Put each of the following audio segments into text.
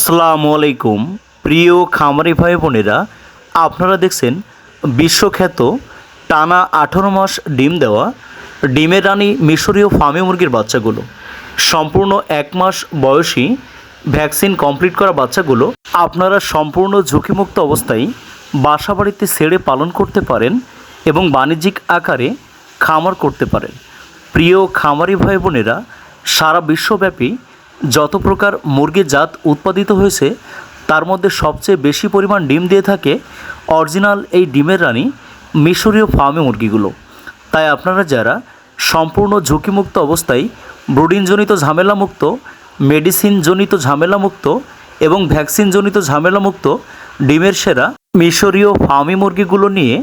আসসালামু আলাইকুম প্রিয় খামারি ভাই বোনেরা, আপনারা দেখছেন বিশ্বখ্যাত টানা 18 মাস ডিম দেওয়া ডিমের রানী মিশরীয় ফার্মি মুরগির বাচ্চাগুলো। সম্পূর্ণ 1 মাস বয়সী ভ্যাকসিন কমপ্লিট করা বাচ্চাগুলো আপনারা সম্পূর্ণ ঝুঁকিমুক্ত অবস্থায় বাসা বাড়িতে ছেড়ে পালন করতে পারেন এবং বাণিজ্যিক আকারে খামার করতে পারেন। প্রিয় খামারি ভাই বোনেরা, সারা বিশ্বব্যাপী যত প্রকার মুরগির জাত উৎপাদিত হয়েছে তার মধ্যে সবচেয়ে বেশি পরিমাণ ডিম দিয়ে থাকে অরিজিনাল এই ডিমের রানী মিশরীয় ফার্মি মুরগিগুলো। তাই আপনারা যারা সম্পূর্ণ ঝুঁকিমুক্ত অবস্থায় ব্রুডিংজনিত ঝামেলামুক্ত, মেডিসিনজনিত ঝামেলামুক্ত এবং ভ্যাকসিনজনিত ঝামেলামুক্ত ডিমের সেরা মিশরীয় ফার্মি মুরগিগুলো নিয়ে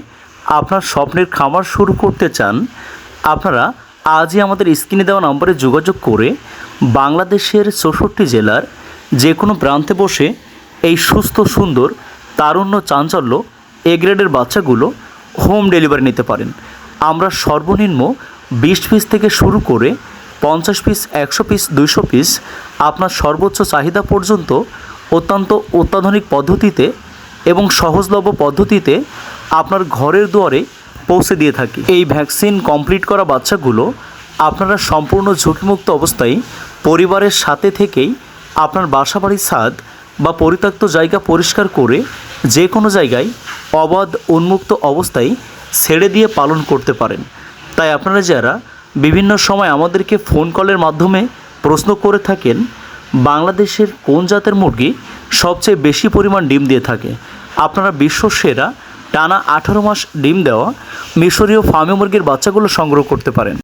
আপনার স্বপ্নের খামার শুরু করতে চান, আপনারা আজই আমাদের স্ক্রিনে দেওয়া নম্বরে যোগাযোগ করে বাংলাদেশের 64 জেলার যে কোনো প্রান্তে বসে এই সুস্থ সুন্দর তারুণ্য চাঞ্চল্য এ গ্রেডের বাচ্চাগুলো হোম ডেলিভারি নিতে পারেন। আমরা সর্বনিম্ন 20 পিস থেকে শুরু করে 50 পিস, 100 পিস, 200 পিস আপনার সর্বোচ্চ চাহিদা পর্যন্ত অত্যন্ত অত্যাধুনিক পদ্ধতিতে এবং সহজলভ্য পদ্ধতিতে আপনার ঘরের দুয়ারে পৌঁছে দিয়ে থাকি। এই ভ্যাকসিন কমপ্লিট করা বাচ্চাগুলো আপনারা সম্পূর্ণ ঝুঁকিমুক্ত অবস্থায় পরিবারের সাথে থেকেই আপনার বাসাবাড়ির ছাদ বা পরিত্যক্ত জায়গা পরিষ্কার করে যে কোনো জায়গায় অবাধ উন্মুক্ত অবস্থায় ছেড়ে দিয়ে পালন করতে পারেন। তাই আপনারা যারা বিভিন্ন সময় আমাদেরকে ফোন কলের মাধ্যমে প্রশ্ন করে থাকেন বাংলাদেশের কোন জাতের মুরগি সবচেয়ে বেশি পরিমাণ ডিম দিয়ে থাকে, আপনারা বিশ্বসেরা টানা 18 মাস ডিম দেওয়া মিশরীয় ফার্মি মুরগির বাচ্চাগুলো সংগ্রহ করতে পারেন।